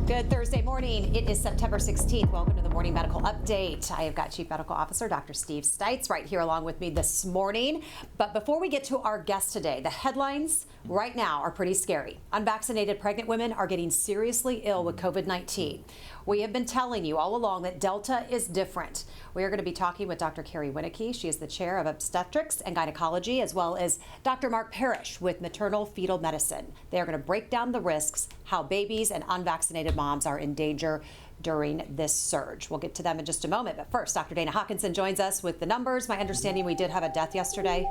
Good Thursday morning. It is September 16th. Welcome to the Morning Medical Update. I have got Chief Medical Officer Dr. Steve Stites right here along with me this morning. But before we get to our guest today, the headlines right now are pretty scary. Unvaccinated pregnant women are getting seriously ill with COVID-19. We have been telling you all along that Delta is different. We are going to be talking with Dr. Carrie Wienke. She is the chair of obstetrics and gynecology, as well as Dr. Marc Parrish with maternal fetal medicine. They are going to break down the risks, how babies and unvaccinated moms are in danger during this surge. We'll get to them in just a moment. But first, Dr. Dana Hawkinson joins us with the numbers. My understanding, we did have a death yesterday.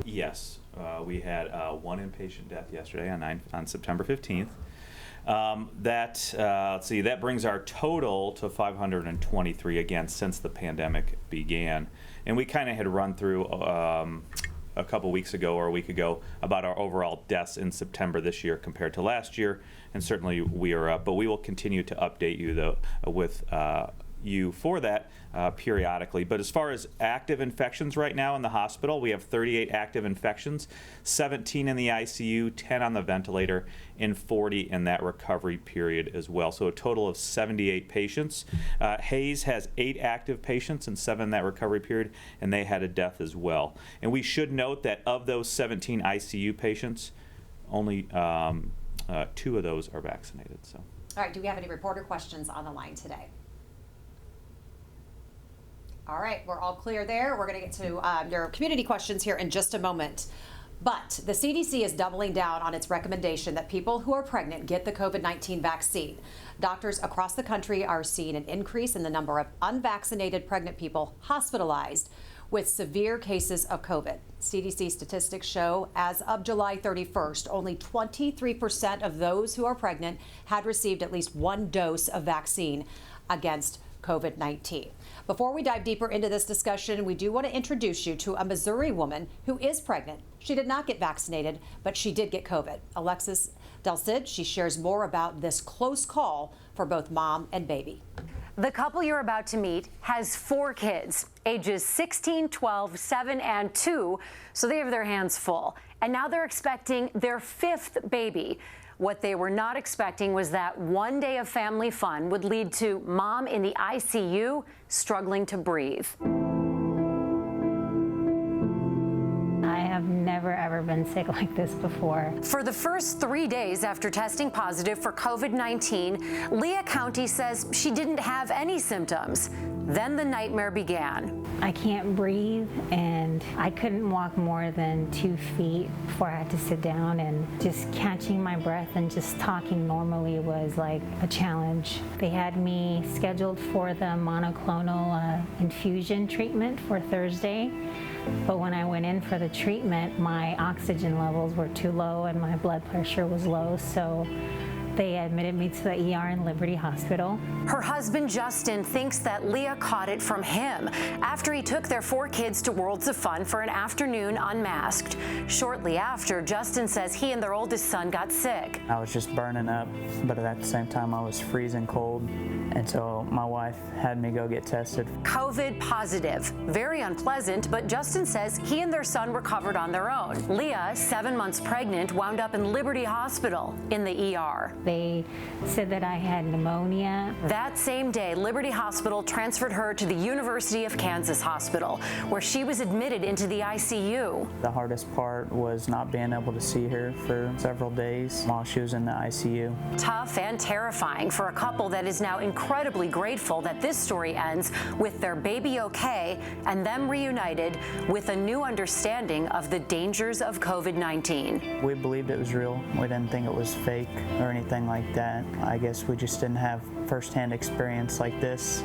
Yes, we had one inpatient death yesterday on September 15th. Let's see, that brings our total to 523 again since the pandemic began. And we kind of had run through a couple weeks ago or a week ago about our overall deaths in September this year compared to last year, and certainly we are up. But we will continue to update you though with you for that periodically. But as far as active infections right now in the hospital, we have 38 active infections, 17 in the ICU, 10 on the ventilator, and 40 in that recovery period as well. So a total of 78 patients. Hayes has 8 active patients and 7 in that recovery period, and they had a death as well. And we should note that of those 17 ICU patients, only 2 of those are vaccinated. So. All right, do we have any reporter questions on the line today? All right, we're all clear there. We're going to get to your community questions here in just a moment. But the CDC is doubling down on its recommendation that people who are pregnant get the COVID-19 vaccine. Doctors across the country are seeing an increase in the number of unvaccinated pregnant people hospitalized with severe cases of COVID. CDC statistics show as of July 31st, only 23% of those who are pregnant had received at least one dose of vaccine against COVID-19. Before we dive deeper into this discussion, we do want to introduce you to a Missouri woman who is pregnant. She did not get vaccinated, but she did get COVID. Alexis Del Cid, she shares more about this close call for both mom and baby. The couple you're about to meet has 4 kids, ages 16, 12, 7, and 2, so they have their hands full. And now they're expecting their 5th baby. What they were not expecting was that one day of family fun would lead to mom in the ICU struggling to breathe. I have never, ever been sick like this before. For the first 3 days after testing positive for COVID-19, Lea County says she didn't have any symptoms. Then the nightmare began. I can't breathe, and I couldn't walk more than 2 feet before I had to sit down, and just catching my breath and just talking normally was like a challenge. They had me scheduled for the monoclonal infusion treatment for Thursday, but when I went in for the treatment, my oxygen levels were too low and my blood pressure was low, so they admitted me to the ER in Liberty Hospital. Her husband, Justin, thinks that Lea caught it from him after he took their 4 kids to Worlds of Fun for an afternoon unmasked. Shortly after, Justin says he and their oldest son got sick. I was just burning up, but at the same time I was freezing cold, and so my wife had me go get tested. COVID positive. Very unpleasant, but Justin says he and their son recovered on their own. Lea, 7 months pregnant, wound up in Liberty Hospital in the ER. They said that I had pneumonia. That same day, Liberty Hospital transferred her to the University of Kansas Hospital, where she was admitted into the ICU. The hardest part was not being able to see her for several days while she was in the ICU. Tough and terrifying for a couple that is now incredibly grateful that this story ends with their baby okay and them reunited with a new understanding of the dangers of COVID-19. We believed it was real. We didn't think it was fake or anything like that. I guess we just didn't have firsthand experience like this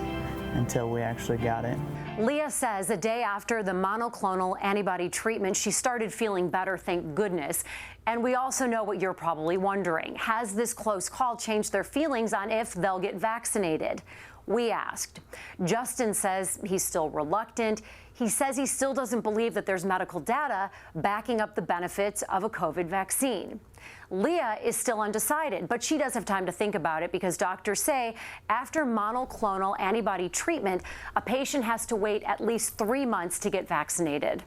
until we actually got it. Lea says a day after the monoclonal antibody treatment, she started feeling better, thank goodness. And we also know what you're probably wondering. Has this close call changed their feelings on if they'll get vaccinated? We asked. Justin says he's still reluctant. He says he still doesn't believe that there's medical data backing up the benefits of a COVID vaccine. Lea is still undecided, but she does have time to think about it because doctors say after monoclonal antibody treatment, a patient has to wait at least 3 months to get vaccinated.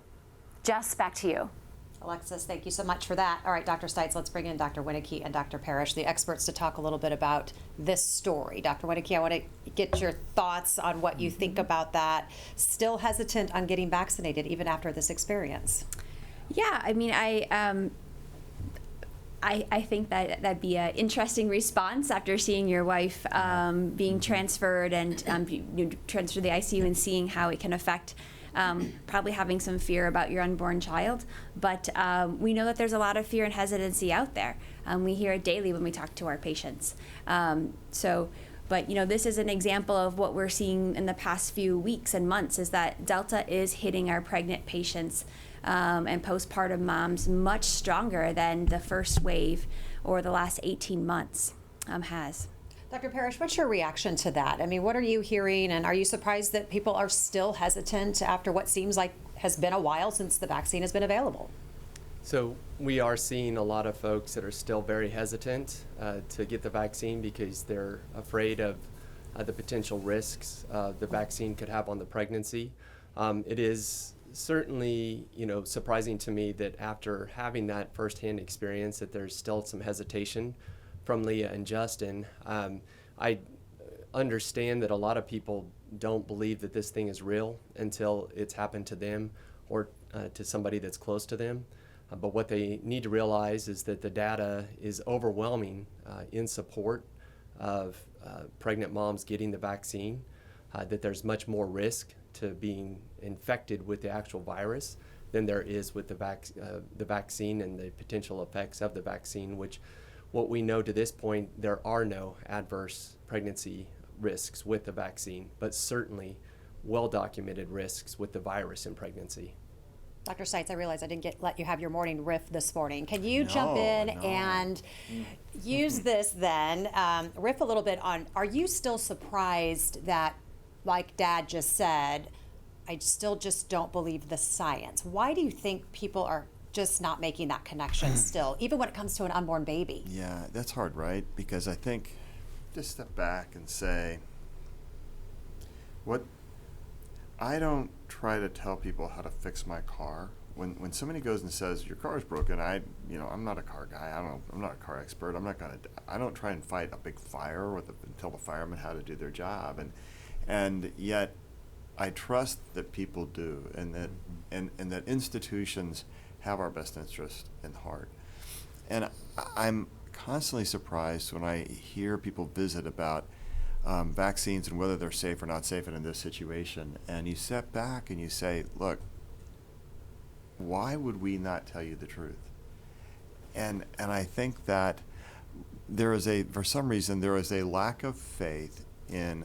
Jess, back to you. Alexis, thank you so much for that. All right, Dr. Stites, let's bring in Dr. Wienke and Dr. Parrish, the experts, to talk a little bit about this story. Dr. Wienke, I want to get your thoughts on what you think about that. Still hesitant on getting vaccinated even after this experience? Yeah, I mean, I think that'd be an interesting response after seeing your wife being transferred and transferred to the ICU and seeing how it can affect probably having some fear about your unborn child. But we know that there's a lot of fear and hesitancy out there. We hear it daily when we talk to our patients. But this is an example of what we're seeing in the past few weeks and months, is that Delta is hitting our pregnant patients and postpartum moms much stronger than the first wave or the last 18 months has. Dr. Parrish, what's your reaction to that? I mean, what are you hearing, and are you surprised that people are still hesitant after what seems like has been a while since the vaccine has been available? So we are seeing a lot of folks that are still very hesitant to get the vaccine because they're afraid of the potential risks the vaccine could have on the pregnancy. It is certainly, surprising to me that after having that firsthand experience that there's still some hesitation from Leah and Justin. I understand that a lot of people don't believe that this thing is real until it's happened to them or to somebody that's close to them. But what they need to realize is that the data is overwhelming in support of pregnant moms getting the vaccine, that there's much more risk to being infected with the actual virus than there is with the vaccine and the potential effects of the vaccine, which what we know to this point, there are no adverse pregnancy risks with the vaccine, but certainly well-documented risks with the virus in pregnancy. Dr. Stites, I realize I didn't let you have your morning riff this morning. Can you jump in and use this then, riff a little bit on, are you still surprised that, like Dad just said, I still just don't believe the science? Why do you think people are just not making that connection still, even when it comes to an unborn baby? Yeah, that's hard, right? Because I think, just step back and say, I don't try to tell people how to fix my car. When somebody goes and says your car is broken, I'm not a car guy. I'm not a car expert. I don't try and fight a big fire and tell the firemen how to do their job, and yet I trust that people do, and that institutions have our best interest in heart. And I'm constantly surprised when I hear people visit about vaccines and whether they're safe or not safe in this situation. And you step back and you say, look, why would we not tell you the truth? And I think that for some reason, there is a lack of faith in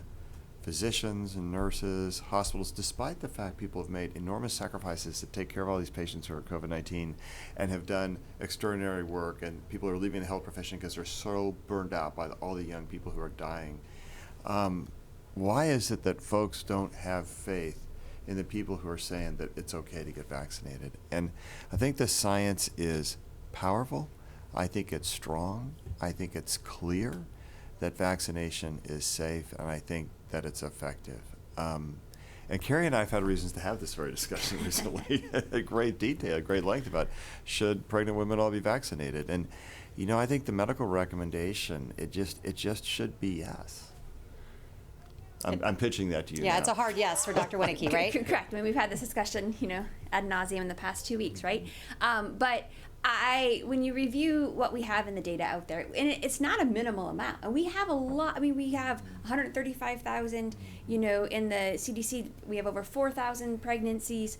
physicians and nurses, hospitals, despite the fact people have made enormous sacrifices to take care of all these patients who are COVID-19 and have done extraordinary work, and people are leaving the health profession because they're so burned out by all the young people who are dying. Why is it that folks don't have faith in the people who are saying that it's okay to get vaccinated? And I think the science is powerful. I think it's strong. I think it's clear that vaccination is safe, and I think that it's effective. And Carrie and I have had reasons to have this very discussion recently at great detail, at great length about should pregnant women all be vaccinated. And I think the medical recommendation, it just should be yes. I'm pitching that to you. Yeah, now. it's a hard yes for Dr. Wienke, right? Correct. I mean, we've had this discussion, ad nauseum in the past 2 weeks, right? But when you review what we have in the data out there, and it's not a minimal amount, and we have a lot. I mean, we have 135,000. In the CDC, we have over 4,000 pregnancies.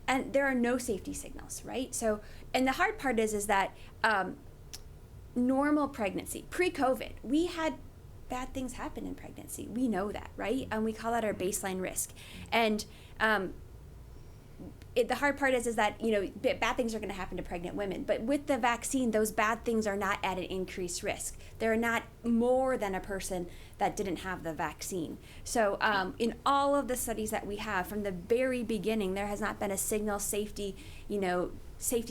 And there are no safety signals, right? So, and the hard part is that normal pregnancy, pre-COVID, we had bad things happen in pregnancy. We know that, right? And we call that our baseline risk. And the hard part is that, bad things are going to happen to pregnant women. But with the vaccine, those bad things are not at an increased risk. They're not more than a person that didn't have the vaccine. So in all of the studies that we have, from the very beginning, there has not been a signal safety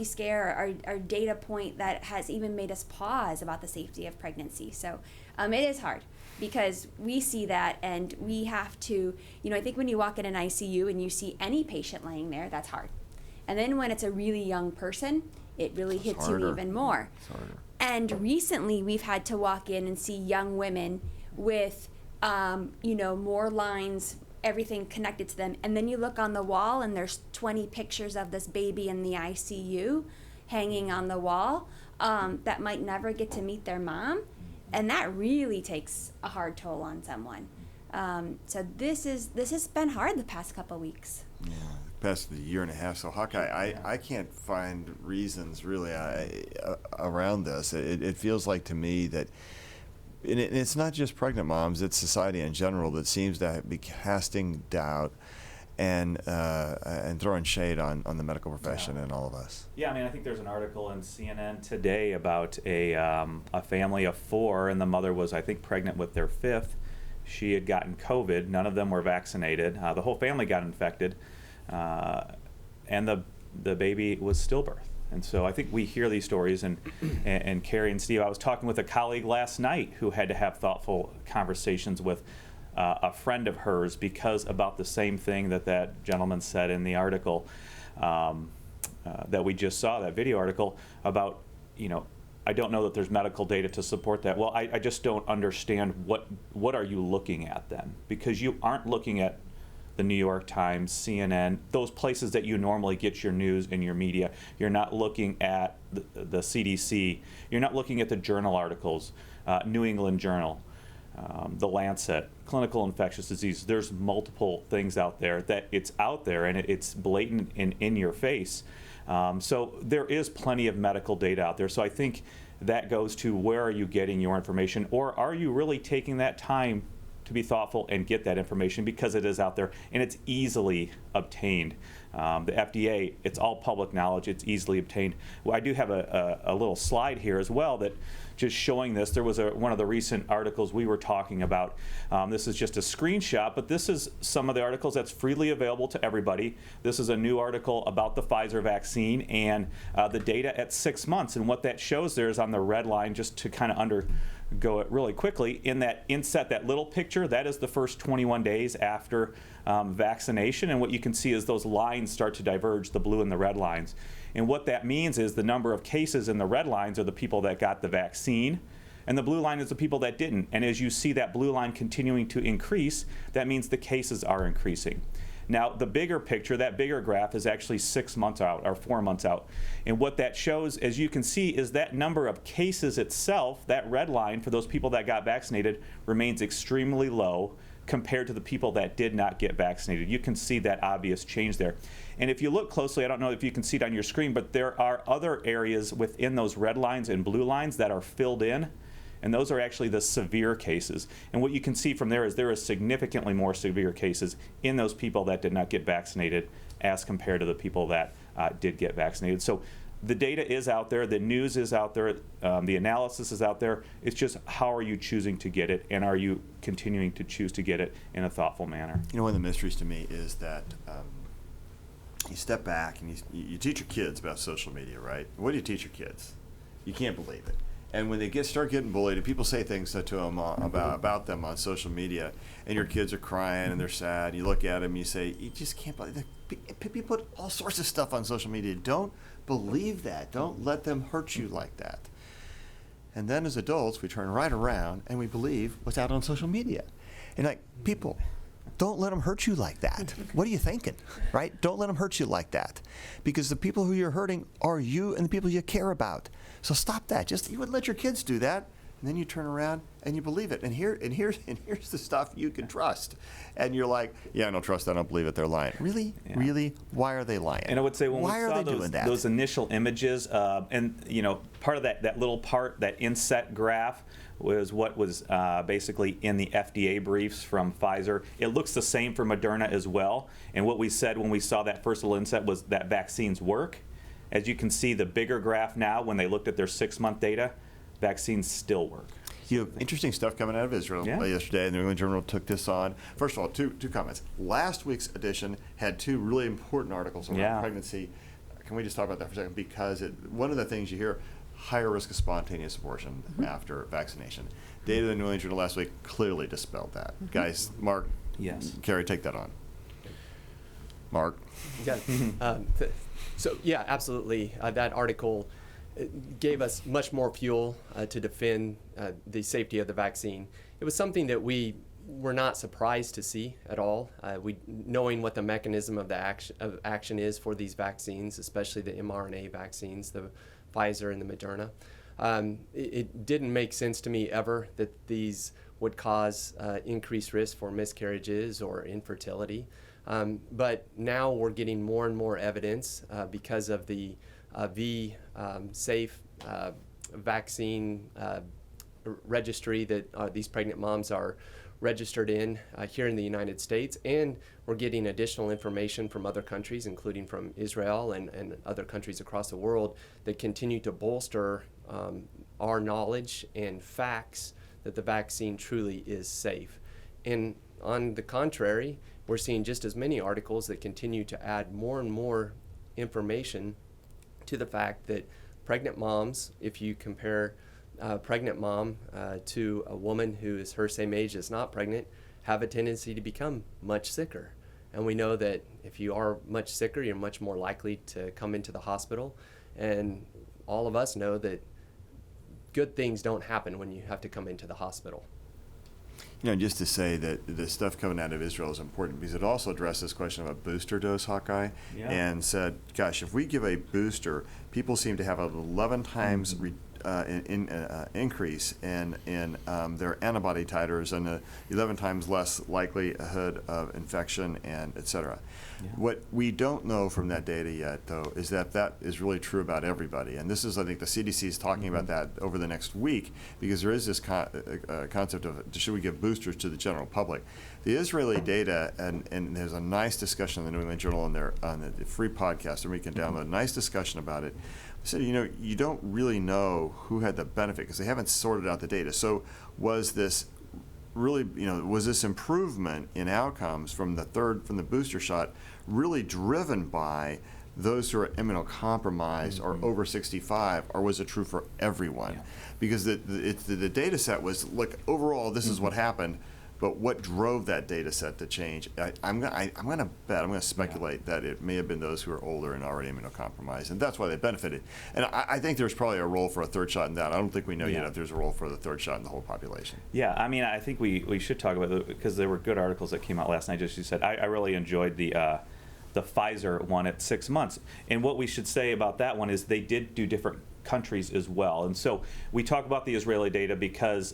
scare or data point that has even made us pause about the safety of pregnancy. So it is hard because we see that, and we have to, I think when you walk in an ICU and you see any patient laying there, that's hard. And then when it's a really young person, it really hits you even more. It's harder. And recently, we've had to walk in and see young women with, more lines, everything connected to them. And then you look on the wall, and there's 20 pictures of this baby in the ICU hanging on the wall that might never get to meet their mom. And that really takes a hard toll on someone. So this has been hard the past couple of weeks. Yeah, past the year and a half. So Hawkeye, I can't find reasons really around this. It feels like to me that, and it's not just pregnant moms, it's society in general that seems to be casting doubt and throwing shade on the medical profession and all of us. Yeah, I mean, I think there's an article in CNN today about a family of 4, and the mother was, I think, pregnant with their 5th. She had gotten COVID. None of them were vaccinated. The whole family got infected, and the baby was stillbirth. And so I think we hear these stories, and Carrie and Steve, I was talking with a colleague last night who had to have thoughtful conversations with a friend of hers because about the same thing that gentleman said in the article that we just saw, that video article about, I don't know that there's medical data to support that. Well, I just don't understand what are you looking at then? Because you aren't looking at the New York Times, CNN, those places that you normally get your news and your media. You're not looking at the CDC. You're not looking at the journal articles, New England Journal, the Lancet, clinical infectious disease. There's multiple things out there that it's out there and it's blatant and in your face. So there is plenty of medical data out there. So I think that goes to where are you getting your information, or are you really taking that time to be thoughtful and get that information, because it is out there and it's easily obtained. The FDA, it's all public knowledge, it's easily obtained. Well, I do have a little slide here as well that just showing this. There was one of the recent articles we were talking about. This is just a screenshot, but this is some of the articles that's freely available to everybody. This is a new article about the Pfizer vaccine and the data at 6 months. And what that shows there is on the red line, just to kind of go it really quickly, in that inset, that little picture, that is the first 21 days after vaccination. And what you can see is those lines start to diverge, the blue and the red lines. And what that means is the number of cases in the red lines are the people that got the vaccine, and the blue line is the people that didn't. And as you see that blue line continuing to increase, that means the cases are increasing. Now, the bigger picture, that bigger graph, is actually 6 months out, or 4 months out. And what that shows, as you can see, is that number of cases itself, that red line for those people that got vaccinated, remains extremely low compared to the people that did not get vaccinated. You can see that obvious change there. And if you look closely, I don't know if you can see it on your screen, but there are other areas within those red lines and blue lines that are filled in. And those are actually the severe cases. And what you can see from there is significantly more severe cases in those people that did not get vaccinated as compared to the people that did get vaccinated. So the data is out there, the news is out there, the analysis is out there. It's just how are you choosing to get it, and are you continuing to choose to get it in a thoughtful manner? One of the mysteries to me is that you step back and you teach your kids about social media, right? What do you teach your kids? You can't believe it. And when they start getting bullied, and people say things to them about them on social media, and your kids are crying and they're sad, you look at them and you say, you just can't believe that. People put all sorts of stuff on social media. Don't believe that. Don't let them hurt you like that. And then as adults, we turn right around and we believe what's out on social media. And people, don't let them hurt you like that. What are you thinking, right? Don't let them hurt you like that. Because the people who you're hurting are you and the people you care about. So stop that. You wouldn't let your kids do that. And then you turn around and you believe it. And here's the stuff you can trust. And you're like, yeah, I don't trust that. I don't believe it. They're lying. Really? Yeah. Really? Why are they lying? And I would say when why we saw those initial images, and part of that little part, that inset graph, was what was basically in the FDA briefs from Pfizer. It looks the same for Moderna as well. And what we said when we saw that first little inset was that vaccines work. As you can see, the bigger graph now, when they looked at their 6-month data, vaccines still work. Interesting stuff coming out of Israel yesterday. The New England Journal took this on. First of all, two comments. Last week's edition had 2 really important articles on pregnancy. Can we just talk about that for a second? Because one of the things you hear, higher risk of spontaneous abortion after vaccination. Data in the New England Journal last week clearly dispelled that. Guys, Mark, yes, Carrie, take that on. Mark. Yeah. So yeah, absolutely. That article gave us much more fuel to defend the safety of the vaccine. It was something that we were not surprised to see at all. Knowing what the mechanism of action is for these vaccines, especially the mRNA vaccines, the Pfizer and the Moderna, it didn't make sense to me ever that these would cause increased risk for miscarriages or infertility. But now we're getting more and more evidence because of the safe vaccine registry that these pregnant moms are registered in here in the United States, and we're getting additional information from other countries, including from Israel and other countries across the world, that continue to bolster our knowledge and facts that the vaccine truly is safe. And on the contrary, we're seeing just as many articles that continue to add more and more information to the fact that pregnant moms, if you compare a pregnant mom to a woman who is her same age that's not pregnant, have a tendency to become much sicker. And we know that if you are much sicker, you're much more likely to come into the hospital. And all of us know that good things don't happen when you have to come into the hospital. Just to say that the stuff coming out of Israel is important because it also addressed this question of a booster dose, Hawkeye, and said, gosh, if we give a booster, people seem to have an 11 times increase in their antibody titers and 11 times less likelihood of infection and et cetera. Yeah. What we don't know from that data yet, though, is that is really true about everybody. And this is, I think, the CDC is talking about that over the next week because there is this concept of should we give boosters to the general public. The Israeli data, and there's a nice discussion in the New England Journal on the free podcast, and we can download a nice discussion about it. So, you don't really know who had the benefit because they haven't sorted out the data. So was this really, was this improvement in outcomes from the booster shot really driven by those who are immunocompromised or over 65, or was it true for everyone? Yeah. Because the data set was, look, overall, this is what happened. But what drove that data set to change? I'm going to speculate that it may have been those who are older and already immunocompromised, and that's why they benefited. And I think there's probably a role for a third shot in that. I don't think we know yet if there's a role for the third shot in the whole population. Yeah, I mean, I think we should talk about it because there were good articles that came out last night. As you said, I really enjoyed the Pfizer one at 6 months. And what we should say about that one is they did do different countries as well. And so we talk about the Israeli data because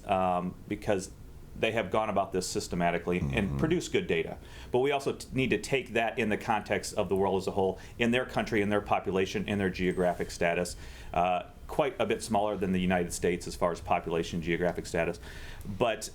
they have gone about this systematically and produced good data. But we also need to take that in the context of the world as a whole, in their country, in their population, in their geographic status. Quite a bit smaller than the United States as far as population geographic status. But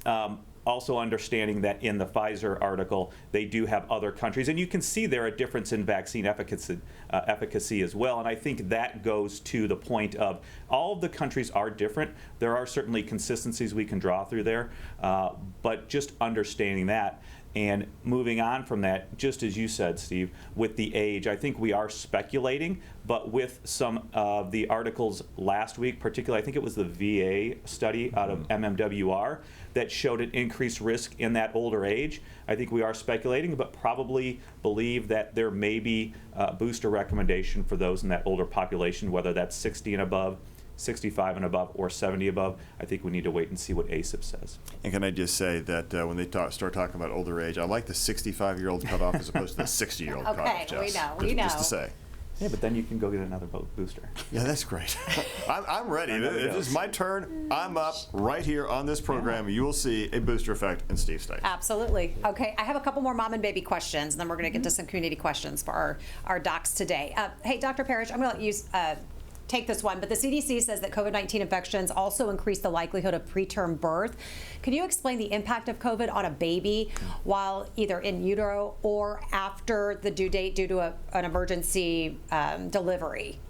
also understanding that in the Pfizer article, they do have other countries. And you can see there a difference in vaccine efficacy as well. And I think that goes to the point of all of the countries are different. There are certainly consistencies we can draw through there. But just understanding that and moving on from that, just as you said, Steve, with the age, I think we are speculating, but with some of the articles last week, particularly, I think it was the VA study out of MMWR that showed an increased risk in that older age. I think we are speculating, but probably believe that there may be a booster recommendation for those in that older population, whether that's 60 and above, 65 and above, or 70 above. I think we need to wait and see what ACIP says. And can I just say that when they start talking about older age, I like the 65-year-old cutoff as opposed to the 60-year-old cutoff. Okay, we know. Just to say. Yeah, but then you can go get another booster. Yeah, that's great. I'm ready. It is my turn. I'm up right here on this program. You will see a booster effect in Steve Stites. Absolutely. Okay, I have a couple more mom and baby questions, and then we're going to get to some community questions for our docs today. Hey, Dr. Parrish, I'm going to let you take this one, but the CDC says that COVID-19 infections also increase the likelihood of preterm birth. Can you explain the impact of COVID on a baby while either in utero or after the due date due to an emergency delivery?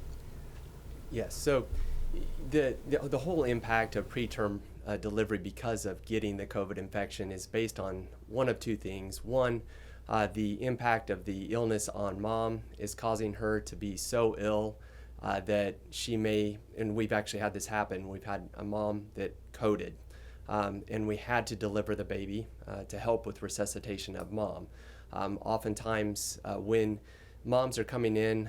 Yes, so the whole impact of preterm delivery because of getting the COVID infection is based on one of two things. One, the impact of the illness on mom is causing her to be so ill that she may, and we've actually had this happen, we've had a mom that coded, and we had to deliver the baby to help with resuscitation of mom. Oftentimes when moms are coming in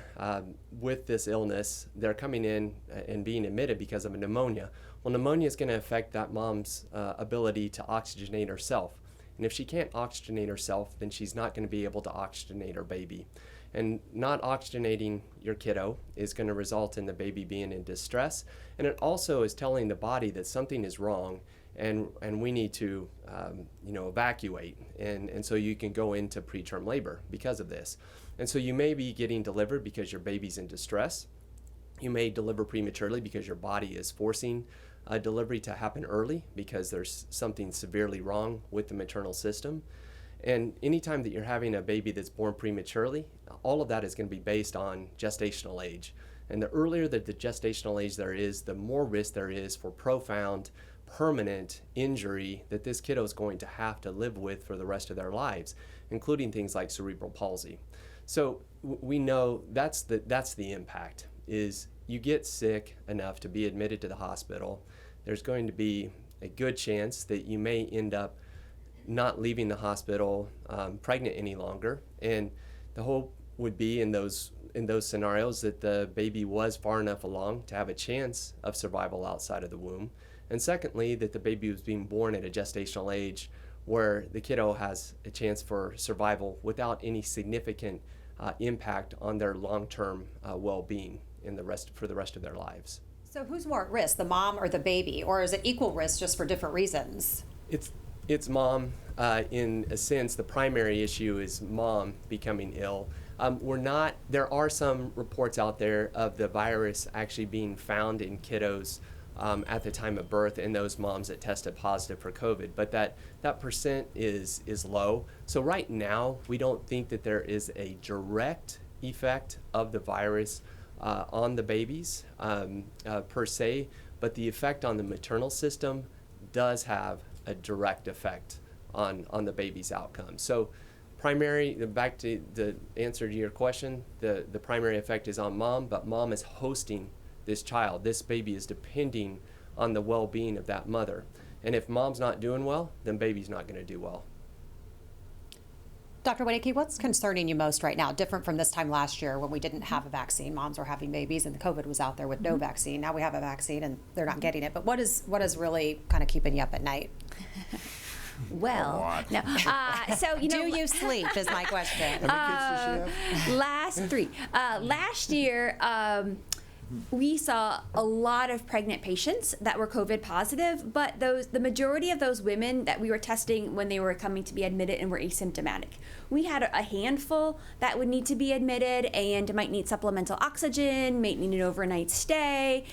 with this illness. They're coming in and being admitted because of a pneumonia. Well, pneumonia is going to affect that mom's ability to oxygenate herself. And if she can't oxygenate herself, then she's not going to be able to oxygenate her baby. And not oxygenating your kiddo is going to result in the baby being in distress. And it also is telling the body that something is wrong and we need to evacuate. And so you can go into preterm labor because of this. And so you may be getting delivered because your baby's in distress. You may deliver prematurely because your body is forcing delivery to happen early because there's something severely wrong with the maternal system. And anytime that you're having a baby that's born prematurely, all of that is going to be based on gestational age. And the earlier that the gestational age there is, the more risk there is for profound, permanent injury that this kiddo is going to have to live with for the rest of their lives, including things like cerebral palsy. So we know that's the impact, is you get sick enough to be admitted to the hospital. There's going to be a good chance that you may end up not leaving the hospital pregnant any longer. And the hope would be in those scenarios that the baby was far enough along to have a chance of survival outside of the womb. And secondly, that the baby was being born at a gestational age where the kiddo has a chance for survival without any significant impact on their long-term well-being for the rest of their lives. So who's more at risk, the mom or the baby, or is it equal risk just for different reasons? It's mom. In a sense, the primary issue is mom becoming ill. There are some reports out there of the virus actually being found in kiddos at the time of birth in those moms that tested positive for COVID, but that percent is low. So right now, we don't think that there is a direct effect of the virus on the babies per se, but the effect on the maternal system does have a direct effect on the baby's outcome. So back to the answer to your question, the primary effect is on mom, but mom is hosting this child. This baby is depending on the well-being of that mother. And if mom's not doing well, then baby's not going to do well. Dr. Wienke, what's concerning you most right now, different from this time last year when we didn't have a vaccine? Moms were having babies and the COVID was out there with no vaccine. Now we have a vaccine and they're not getting it. But what is really kind of keeping you up at night? Well, no. So do you sleep is my question. How many kids does she have? Last year, we saw a lot of pregnant patients that were COVID positive, but the majority of those women that we were testing when they were coming to be admitted and were asymptomatic. We had a handful that would need to be admitted and might need supplemental oxygen, might need an overnight stay,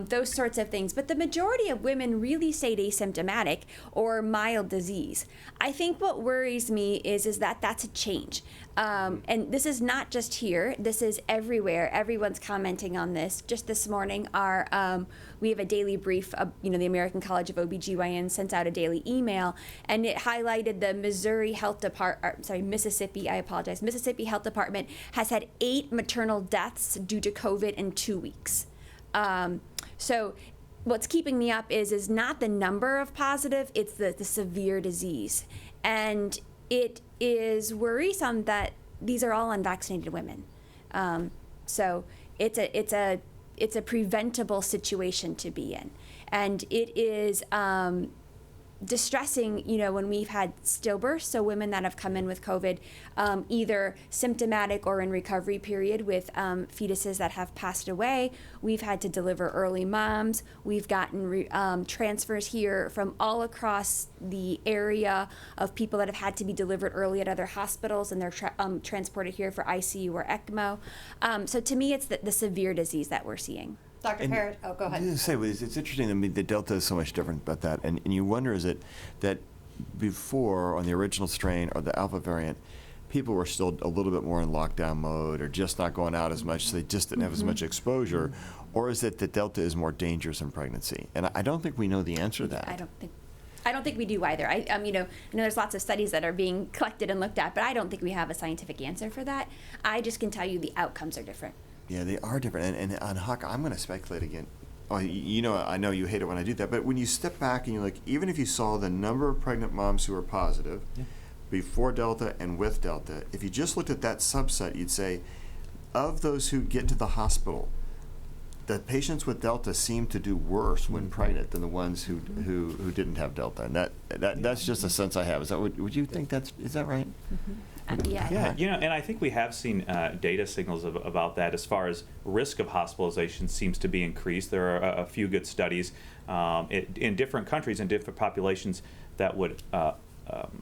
those sorts of things. But the majority of women really stayed asymptomatic or mild disease. I think what worries me is that that's a change. And this is not just here, this is everywhere. Everyone's commenting on this. Just this morning, we have a daily brief, the American College of OBGYN sent out a daily email, and it highlighted the Mississippi Health Department has had 8 maternal deaths due to COVID in 2 weeks. So what's keeping me up is not the number of positive, it's the severe disease. And it is worrisome that these are all unvaccinated women. So it's a preventable situation to be in, and it is distressing, when we've had stillbirths, so women that have come in with COVID, either symptomatic or in recovery period with fetuses that have passed away. We've had to deliver early moms. We've gotten transfers here from all across the area of people that have had to be delivered early at other hospitals, and they're transported here for ICU or ECMO. So to me, it's the severe disease that we're seeing. Dr. Parrish, go ahead. I was going to say, it's interesting to me that Delta is so much different about that. And you wonder, is it that before, on the original strain or the Alpha variant, people were still a little bit more in lockdown mode or just not going out as much, so they just didn't have as much exposure? Or is it that Delta is more dangerous in pregnancy? And I don't think we know the answer to that. I don't think we do either. I know there's lots of studies that are being collected and looked at, but I don't think we have a scientific answer for that. I just can tell you the outcomes are different. Yeah, they are different. And on Huck, I'm going to speculate again. Oh, I know you hate it when I do that, but when you step back and you're like, even if you saw the number of pregnant moms who are positive, before Delta and with Delta, if you just looked at that subset, you'd say, of those who get to the hospital, the patients with Delta seem to do worse when pregnant than the ones who didn't have Delta, and that's just a sense I have. Is that would you think is that right? Yeah. You know, and I think we have seen data signals about that as far as risk of hospitalization seems to be increased. There are a few good studies in different countries and different populations that would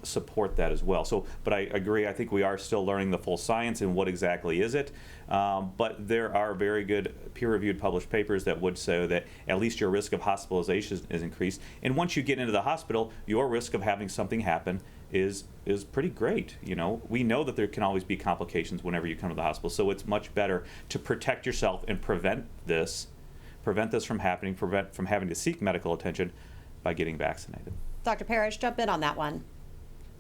support that as well. So, but I agree, I think we are still learning the full science and what exactly is it. But there are very good peer-reviewed published papers that would say that at least your risk of hospitalization is increased. And once you get into the hospital, your risk of having something happen is pretty great. You know, we know that there can always be complications whenever you come to the hospital. So it's much better to protect yourself and prevent this from happening, prevent from having to seek medical attention by getting vaccinated. Dr. Parrish, jump in on that one.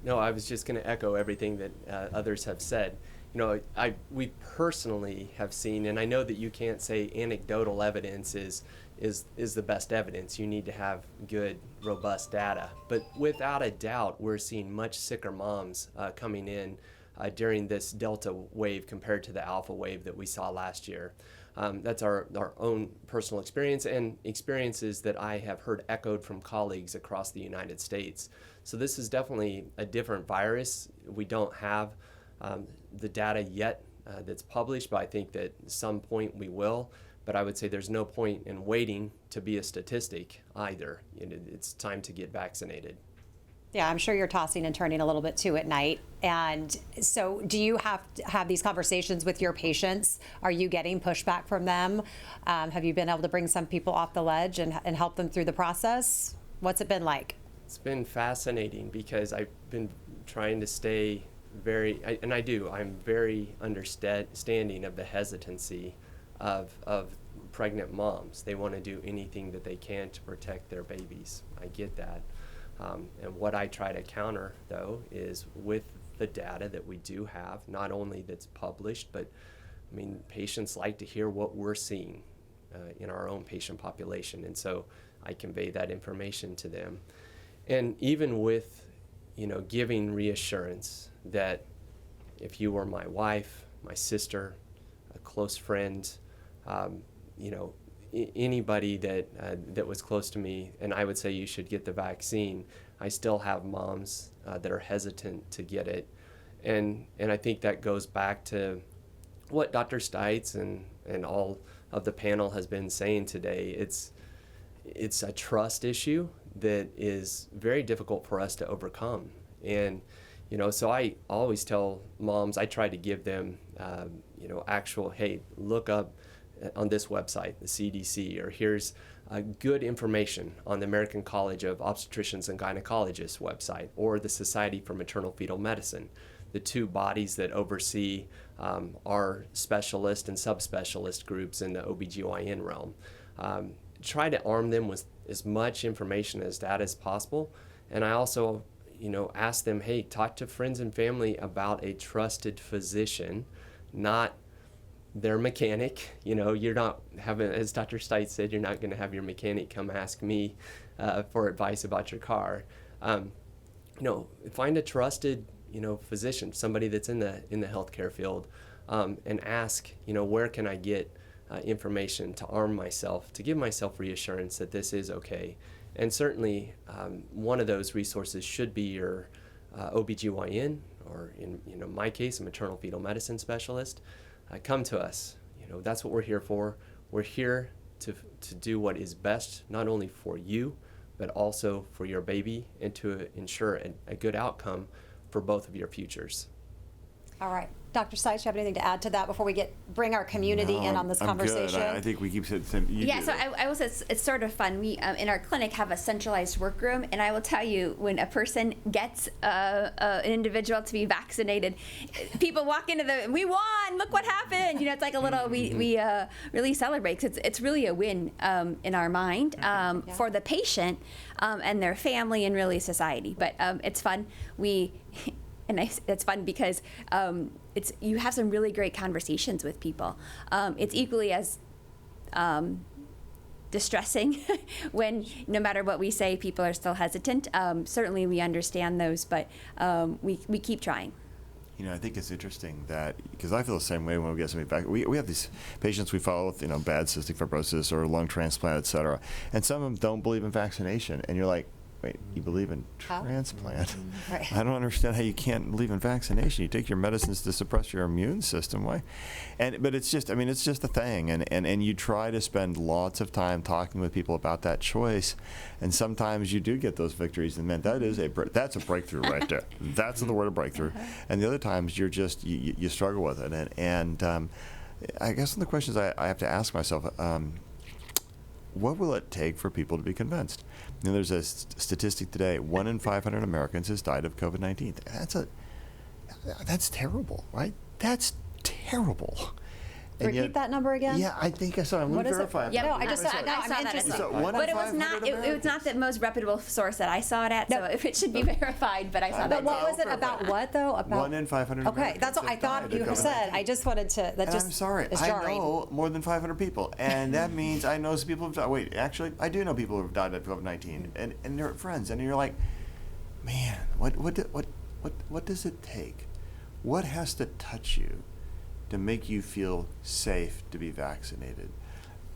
No, I was just going to echo everything that others have said. You know, we personally have seen, and I know that you can't say anecdotal evidence is the best evidence. You need to have good, robust data. But without a doubt, we're seeing much sicker moms coming in during this Delta wave compared to the Alpha wave that we saw last year. That's our own personal experience and experiences that I have heard echoed from colleagues across the United States. So this is definitely a different virus. We don't have the data yet that's published, but I think that at some point we will. But I would say there's no point in waiting to be a statistic either. It's time to get vaccinated. Yeah, I'm sure you're tossing and turning a little bit too at night. And so do you have to have these conversations with your patients? Are you getting pushback from them? Have you been able to bring some people off the ledge and help them through the process? What's it been like? It's been fascinating because I've been trying to stay I'm very understanding of the hesitancy of pregnant moms. They want to do anything that they can to protect their babies. I get that. And what I try to counter, though, is with the data that we do have, not only that's published, but I mean, patients like to hear what we're seeing in our own patient population. And so I convey that information to them. And even with, giving reassurance that if you were my wife, my sister, a close friend, anybody that was close to me, and I would say you should get the vaccine, I still have moms that are hesitant to get it. And I think that goes back to what Dr. Stites and all of the panel has been saying today. It's a trust issue that is very difficult for us to overcome. And, so I always tell moms, I try to give them, hey, look up on this website, the CDC, or here's good information on the American College of Obstetricians and Gynecologists website, or the Society for Maternal Fetal Medicine, the two bodies that oversee our specialist and subspecialist groups in the OBGYN realm. Try to arm them with as much information as data as possible. And I also, ask them, hey, talk to friends and family about a trusted physician, not their mechanic. You're not having, as Dr. Stites said, you're not going to have your mechanic come ask me for advice about your car. Find a trusted, physician, somebody that's in the healthcare field, and ask, where can I get information to arm myself, to give myself reassurance that this is okay. And certainly one of those resources should be your OBGYN, or in my case, a maternal fetal medicine specialist. Come to us. That's what we're here for. We're here to do what is best, not only for you, but also for your baby, and to ensure a good outcome for both of your futures. All right. Dr. Stites, you have anything to add to that before we bring our community in on this conversation? I'm good. I think we keep saying So I will say it's sort of fun. We in our clinic have a centralized workroom, and I will tell you, when a person gets an individual to be vaccinated, people walk into we won, look what happened. It's like a little, we really celebrate, 'cause it's really a win in our mind for the patient and their family, and really society. But it's fun. It's fun because you have some really great conversations with people. It's equally as distressing when no matter what we say, people are still hesitant. Certainly we understand those, but we keep trying. You know, I think it's interesting that, because I feel the same way when we get somebody back. We have these patients we follow with, bad cystic fibrosis or lung transplant, et cetera, and some of them don't believe in vaccination. And you're like, wait, you believe in transplant? Right. I don't understand how you can't believe in vaccination. You take your medicines to suppress your immune system. Why? But it's just, it's just a thing. And you try to spend lots of time talking with people about that choice. And sometimes you do get those victories. And man, that's a breakthrough right there. That's the word of breakthrough. And the other times you're just, you struggle with it. And I guess one of the questions I have to ask myself, what will it take for people to be convinced? There's a statistic today: 1 in 500 Americans has died of COVID-19. That's terrible, right? That's terrible. Repeat that number again? Yeah, I think I saw it. Let me verify it. Yeah, No, I just I'm interested. So 1 in But it was 500 not. It was Americans. not the most reputable source that I saw it at. No. So if it should be verified, but I saw But that. what was it about? What though? About 1 in 500 Okay, Americans that's what I have thought died you of had said. COVID-19. I just wanted to. That And just I'm sorry, is I jarring. know more than 500 people, and that means I know some people who've died. Wait, actually, I do know people who've died of COVID-19, and they're friends, and you're like, man, what does it take? What has to touch you to make you feel safe to be vaccinated?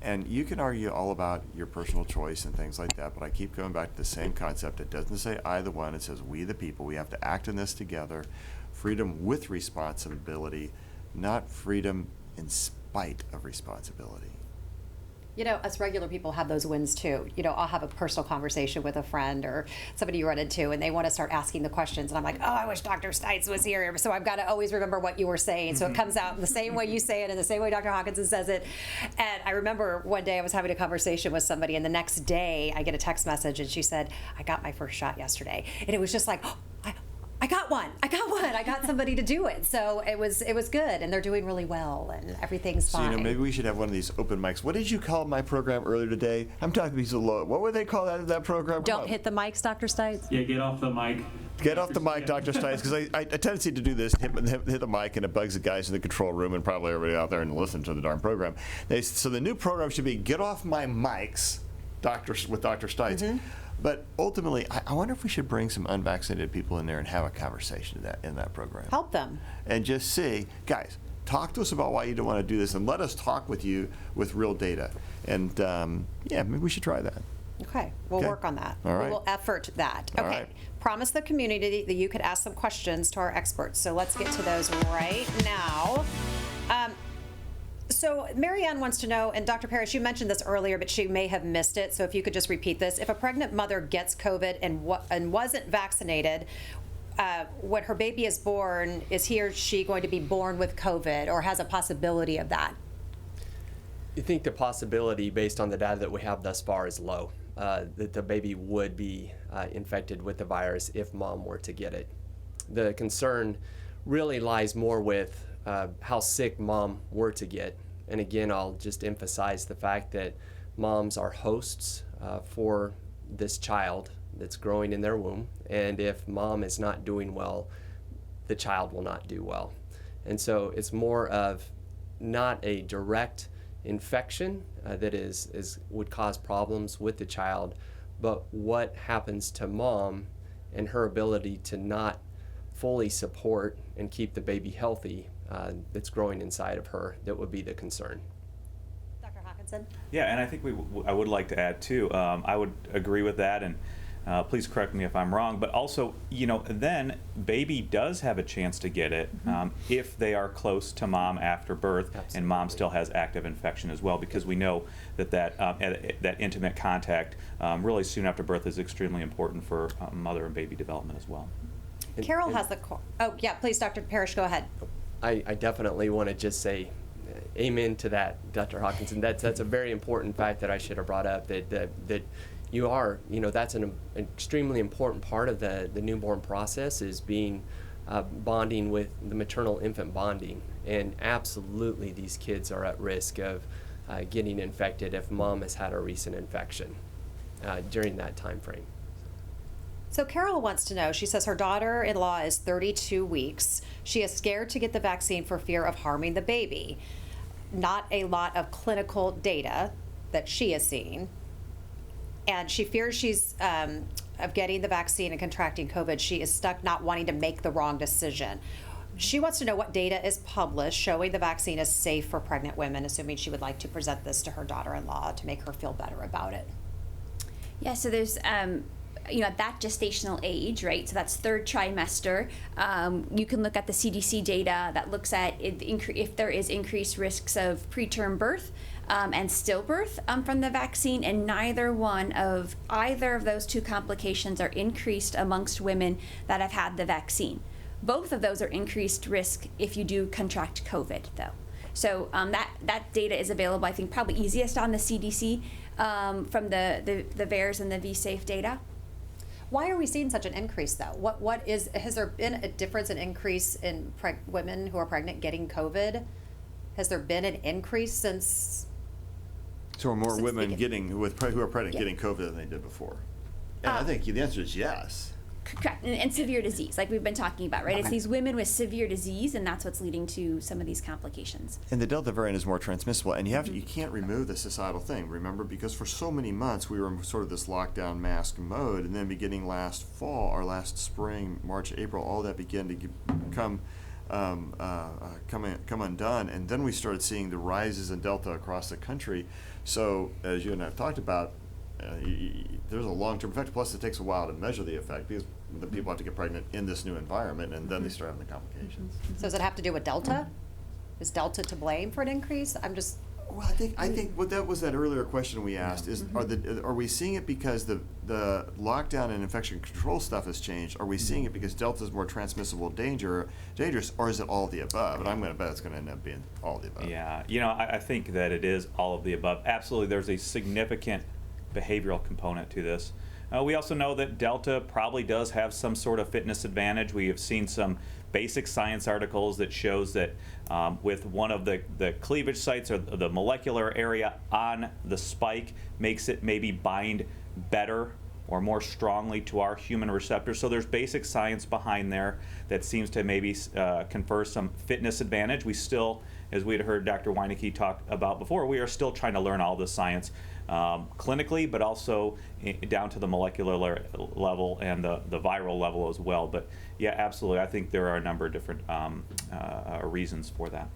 And you can argue all about your personal choice and things like that, but I keep going back to the same concept. It doesn't say I the one, it says we the people. We have to act in this together. Freedom with responsibility, not freedom in spite of responsibility. Us regular people have those wins too. I'll have a personal conversation with a friend or somebody you run into, and they want to start asking the questions, and I'm like, oh, I wish Dr. Stites was here. So I've got to always remember what you were saying. So it comes out in the same way you say it, and the same way Dr. Hawkinson says it. And I remember one day I was having a conversation with somebody, and the next day I get a text message, and she said, I got my first shot yesterday. And it was just like, oh, I got one. I got somebody to do it. So it was good, and they're doing really well, and everything's fine. So, maybe we should have one of these open mics. What did you call my program earlier today? I'm talking to people low. What would they call that program? Don't hit the mics, Dr. Stites. Yeah, get off the mic. Get off the mic, Dr. Stites, because I tendency to do this, hit the mic, and it bugs the guys in the control room and probably everybody out there and listen to the darn program. So the new program should be Get Off My Mics, with Dr. Stites. Mm-hmm. But ultimately, I wonder if we should bring some unvaccinated people in there and have a conversation in that program. Help them. And just see, guys, talk to us about why you don't want to do this, and let us talk with you with real data. And maybe we should try that. Okay, we'll work on that. All right. We will effort that. All Okay, right. Promise the community that you could ask some questions to our experts. So let's get to those right now. So Marianne wants to know, and Dr. Parrish, you mentioned this earlier, but she may have missed it. So if you could just repeat this. If a pregnant mother gets COVID and wasn't vaccinated, when her baby is born, is he or she going to be born with COVID, or has a possibility of that? I think the possibility, based on the data that we have thus far, is low, that the baby would be infected with the virus if mom were to get it. The concern really lies more with how sick mom were to get. And again, I'll just emphasize the fact that moms are hosts for this child that's growing in their womb. And if mom is not doing well, the child will not do well. And so it's more of not a direct infection that would cause problems with the child, but what happens to mom and her ability to not fully support and keep the baby healthy that's growing inside of her that would be the concern. Dr. Hawkinson? Yeah, and I think I would like to add too, I would agree with that, and please correct me if I'm wrong, but also, then baby does have a chance to get it if they are close to mom after birth. Absolutely. And mom still has active infection as well, because we know that intimate contact really soon after birth is extremely important for mother and baby development as well. Carol has the please, Dr. Parrish, go ahead. I definitely want to just say amen to that, Dr. Hawkinson. That's a very important fact that I should have brought up, that you are, that's an extremely important part of the newborn process, is being bonding with the maternal infant bonding. And absolutely these kids are at risk of getting infected if mom has had a recent infection during that time frame. So Carol wants to know, she says her daughter-in-law is 32 weeks. She is scared to get the vaccine for fear of harming the baby. Not a lot of clinical data. that she is seeing, and she fears she's of getting the vaccine and contracting COVID. She is stuck not wanting to make the wrong decision. She wants to know what data is published showing the vaccine is safe for pregnant women, assuming she would like to present this to her daughter-in-law to make her feel better about it. Yeah, so there's, at that gestational age, right? So that's third trimester. You can look at the CDC data that looks at if there is increased risks of preterm birth and stillbirth from the vaccine, and either of those two complications are increased amongst women that have had the vaccine. Both of those are increased risk if you do contract COVID, though. So that data is available, I think, probably easiest on the CDC from the VAERS and the vSafe data. Why are we seeing such an increase, though? Has there been a difference in increase in women who are pregnant getting COVID? Has there been an increase since? So are more women who are pregnant getting COVID than they did before? And I think the answer is yes. Correct, and severe disease, like we've been talking about, right? It's these women with severe disease, and that's what's leading to some of these complications. And the Delta variant is more transmissible, and you can't remove the societal thing, remember, because for so many months we were in sort of this lockdown mask mode, and then beginning last fall or last spring, March, April, all that began to come undone, and then we started seeing the rises in Delta across the country. So as you and I have talked about, there's a long-term effect. Plus, it takes a while to measure the effect because the people have to get pregnant in this new environment, and then they start having the complications. So does it have to do with Delta? Is Delta to blame for an increase? Well, I think what that was that earlier question we asked is, are we seeing it because the lockdown and infection control stuff has changed? Are we seeing it because Delta is more transmissible, dangerous, or is it all of the above? And I'm going to bet it's going to end up being all of the above. Yeah, I think that it is all of the above. Absolutely, there's a significant behavioral component to this. We also know that Delta probably does have some sort of fitness advantage. We have seen some basic science articles that shows that with one of the cleavage sites or the molecular area on the spike makes it maybe bind better or more strongly to our human receptors. So there's basic science behind there that seems to maybe confer some fitness advantage. We still, as we had heard Dr. Wienke talk about before, we are still trying to learn all the science clinically, but also down to the molecular level and the viral level as well. But yeah, absolutely. I think there are a number of different reasons for that.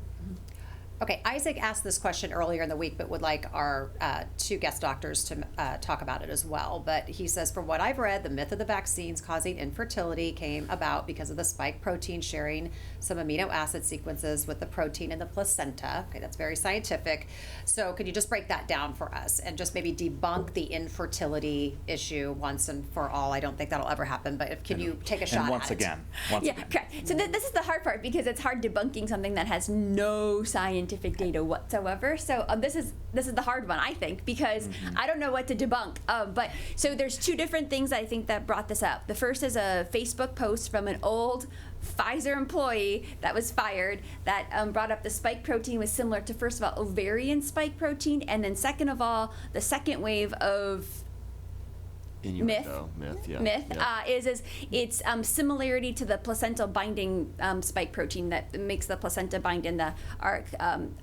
Okay, Isaac asked this question earlier in the week, but would like our two guest doctors to talk about it as well. But he says, from what I've read, the myth of the vaccines causing infertility came about because of the spike protein sharing some amino acid sequences with the protein in the placenta. Okay, that's very scientific. So could you just break that down for us and just maybe debunk the infertility issue once and for all? I don't think that'll ever happen, but can you take a shot at it? Once again. Correct. So this is the hard part because it's hard debunking something that has no scientific data whatsoever. So this is the hard one, I think, because I don't know what to debunk. But so there's two different things I think that brought this up. The first is a Facebook post from an old Pfizer employee that was fired that brought up the spike protein was similar to, first of all, ovarian spike protein, and then second of all, the second wave of myth is its similarity to the placental binding spike protein that makes the placenta bind in the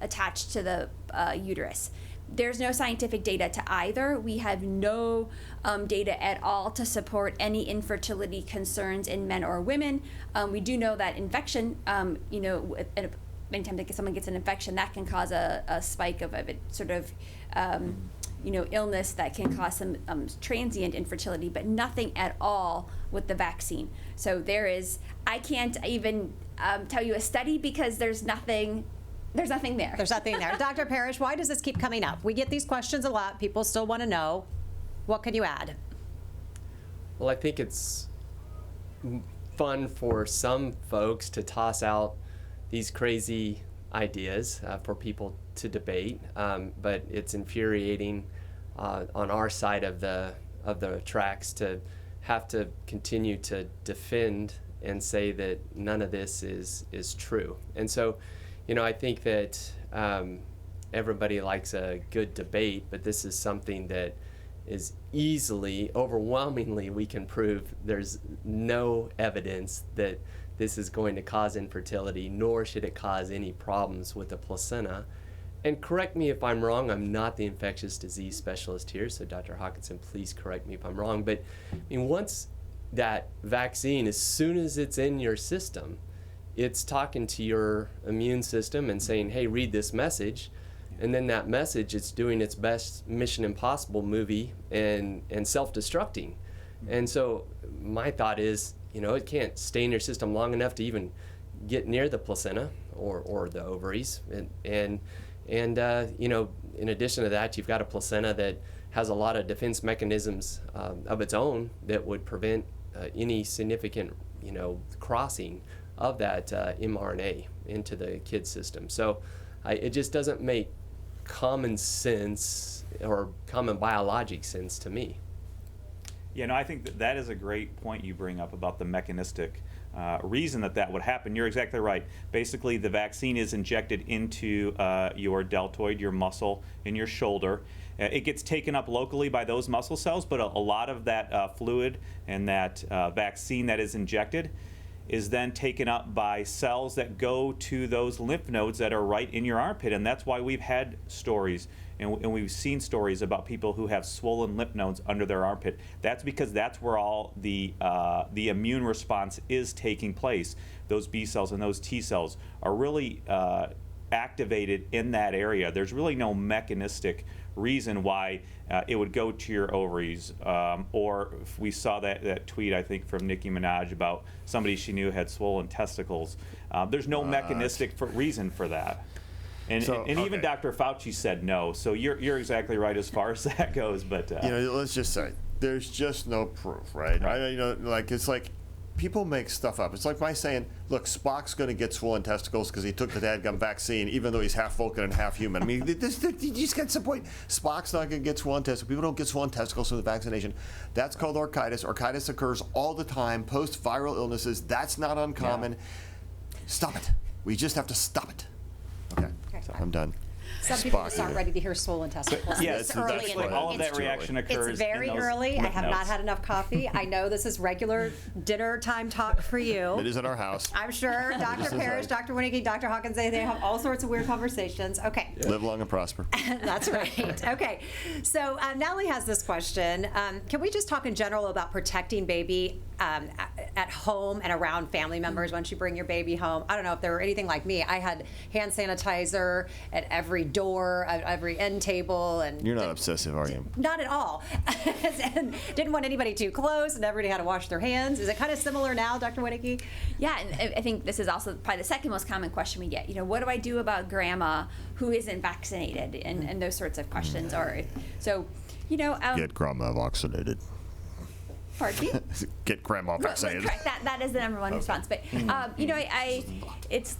attached to the uterus. There's no scientific data to either. We have no data at all to support any infertility concerns in men or women. We do know that infection, anytime someone gets an infection, that can cause a spike of a sort of illness that can cause some transient infertility, but nothing at all with the vaccine. So I can't even tell you a study because there's nothing there. There's nothing there. Dr. Parrish, why does this keep coming up? We get these questions a lot. People still want to know. What can you add? Well, I think it's fun for some folks to toss out these crazy ideas for people to debate, but it's infuriating on our side of the tracks to have to continue to defend and say that none of this is true. And so, I think that everybody likes a good debate, but this is something that is overwhelmingly, we can prove there's no evidence that this is going to cause infertility, nor should it cause any problems with the placenta. And correct me if I'm wrong, I'm not the infectious disease specialist here, so Dr. Hawkinson, please correct me if I'm wrong. But I mean, once that vaccine, as soon as it's in your system, it's talking to your immune system and saying, hey, read this message. And then that message, it's doing its best Mission Impossible movie and self-destructing. And so my thought is, it can't stay in your system long enough to even get near the placenta or the ovaries. And in addition to that, you've got a placenta that has a lot of defense mechanisms of its own that would prevent any significant, crossing of that mRNA into the kid's system. So it just doesn't make common sense or common biologic sense to me. I think that is a great point you bring up about the mechanistic reason that would happen. You're exactly right. Basically, the vaccine is injected into your deltoid, your muscle in your shoulder. It gets taken up locally by those muscle cells, but a lot of that fluid and that vaccine that is injected is then taken up by cells that go to those lymph nodes that are right in your armpit. And that's why we've had stories and we've seen stories about people who have swollen lymph nodes under their armpit. That's because that's where all the immune response is taking place. Those B cells and those T cells are really activated in that area. There's really no mechanistic reason why it would go to your ovaries, or if we saw that tweet, I think, from Nicki Minaj about somebody she knew had swollen testicles. There's no mechanistic reason for that. And even Dr. Fauci said no. So you're exactly right as far as that goes. But let's just say there's just no proof, right? It's like people make stuff up. It's like my saying, look, Spock's going to get swollen testicles because he took the dadgum vaccine, even though he's half Vulcan and half human. I mean, you just get some point. Spock's not going to get swollen testicles. People don't get swollen testicles from the vaccination. That's called orchitis. Orchitis occurs all the time, post-viral illnesses. That's not uncommon. Yeah. Stop it. We just have to stop it. Okay. So I'm done. Some people just aren't ready to hear swollen testicles. Yes, early in all of that reaction occurs. It's very early. I have not had enough coffee. I know this is regular dinner time talk for you. It is in our house. I'm sure Dr. Parrish, Dr. Wienke, Dr. Hawkins, they have all sorts of weird conversations. Okay. Yeah. Live long and prosper. That's right. Okay. So Natalie has this question. Can we just talk in general about protecting baby at home and around family members once you bring your baby home? I don't know if they were anything like me. I had hand sanitizer at every door, at every end table. And you're not obsessive, are you? Not at all. And didn't want anybody too close, and everybody had to wash their hands. Is it kind of similar now, Dr. Wienke? Yeah, and I think this is also probably the second most common question we get. What do I do about grandma who isn't vaccinated, and those sorts of questions. Get grandma vaccinated. Pardon me? Get grandma vaccinated. Correct. That is the number one response. But it's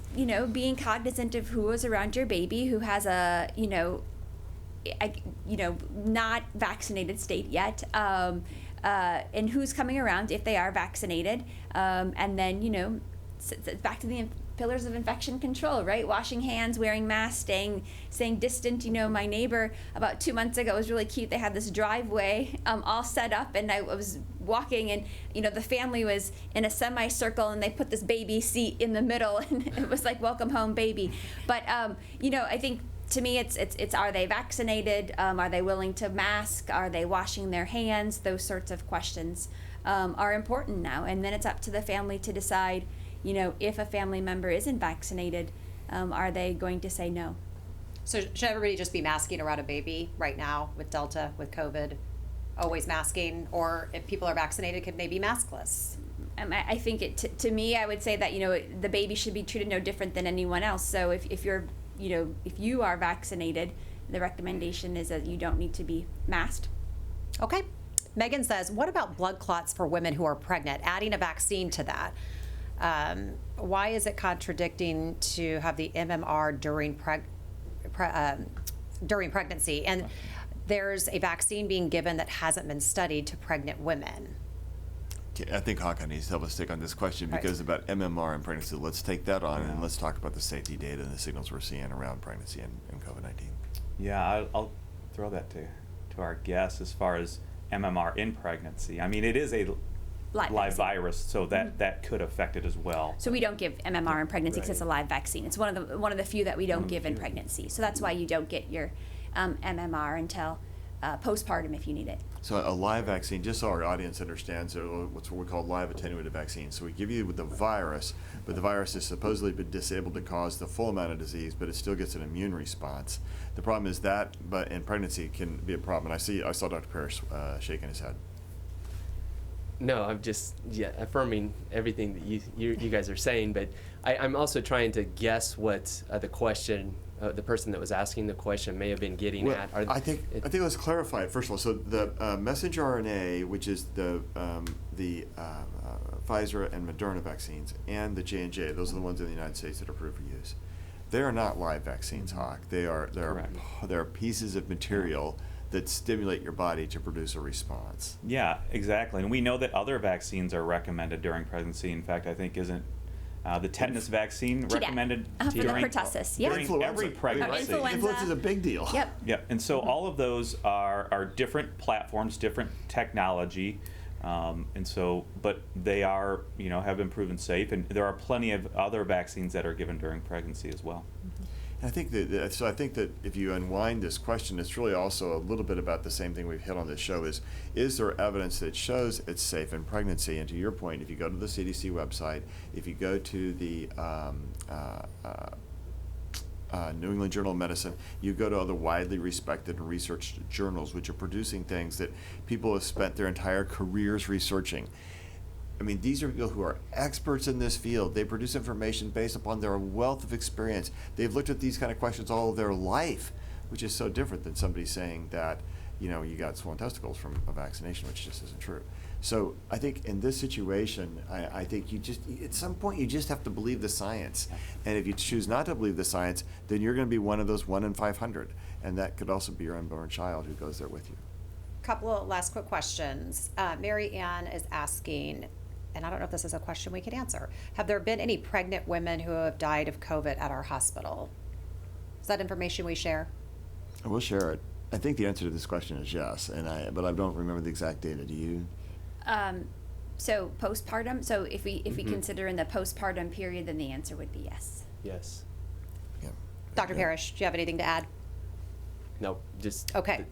being cognizant of who is around your baby who has a not vaccinated state yet, and who's coming around if they are vaccinated, and then back to the pillars of infection control, right? Washing hands, wearing masks, staying distant. My neighbor about 2 months ago was really cute. They had this driveway all set up, and I was walking, and the family was in a semicircle, and they put this baby seat in the middle, and it was like welcome home, baby. But I think to me, it's are they vaccinated? Are they willing to mask? Are they washing their hands? Those sorts of questions are important now, and then it's up to the family to decide. If a family member isn't vaccinated, are they going to say no? So should everybody just be masking around a baby right now with Delta, with COVID? Always masking? Or if people are vaccinated, could they be maskless? I think to me, I would say that, the baby should be treated no different than anyone else. So if you are vaccinated, the recommendation is that you don't need to be masked. Okay. Megan says, what about blood clots for women who are pregnant? Adding a vaccine to that. Why is it contradicting to have the MMR during pregnancy? And there's a vaccine being given that hasn't been studied to pregnant women. I think Hawkeye needs to help us take on this question because about MMR and pregnancy. Let's take that on and let's talk about the safety data and the signals we're seeing around pregnancy and COVID-19. Yeah, I'll throw that to our guests as far as MMR in pregnancy. I mean, it is a live vaccine. virus, so that could affect it as well. So we don't give MMR in pregnancy because Right. it's a live vaccine. It's one of the few that we don't give in pregnancy. So that's why you don't get your MMR until postpartum if you need it. So a live vaccine, just so our audience understands, what's what we call live attenuated vaccine. So we give you the virus, but the virus is supposedly been disabled to cause the full amount of disease, but it still gets an immune response. The problem is that, but in pregnancy can be a problem. And I saw Dr. Parrish shaking his head. No, I'm just affirming everything that you guys are saying, but I'm also trying to guess what the question, the person that was asking the question may have been getting at. I think let's clarify it first of all. So the messenger RNA, which is the Pfizer and Moderna vaccines, and the J&J, those are the ones in the United States that are approved for use. They are not live vaccines, Hawk. They're pieces of material that stimulate your body to produce a response. Yeah, exactly. And we know that other vaccines are recommended during pregnancy. In fact, I think isn't the tetanus vaccine recommended for the during pertussis, yeah. during every pregnancy. Influenza is a big deal. Yep. Yeah, and so all of those are different platforms, different technology, but they are, have been proven safe, and there are plenty of other vaccines that are given during pregnancy as well. I think that if you unwind this question, it's really also a little bit about the same thing we've hit on this show: is there evidence that shows it's safe in pregnancy? And to your point, if you go to the CDC website, if you go to the New England Journal of Medicine, you go to other widely respected and researched journals, which are producing things that people have spent their entire careers researching. I mean, these are people who are experts in this field. They produce information based upon their wealth of experience. They've looked at these kind of questions all of their life, which is so different than somebody saying that, you got swollen testicles from a vaccination, which just isn't true. So I think in this situation, I think at some point, you just have to believe the science. And if you choose not to believe the science, then you're going to be one of those 1 in 500. And that could also be your unborn child who goes there with you. Couple of last quick questions. Mary Ann is asking, and I don't know if this is a question we could answer, have there been any pregnant women who have died of COVID at our hospital? Is that information we share? We'll share it. I think the answer to this question is yes, but I don't remember the exact data. Do you? So postpartum. So if we consider in the postpartum period, then the answer would be yes. Yes. Yeah. Dr. Parrish, do you have anything to add? No, just Okay.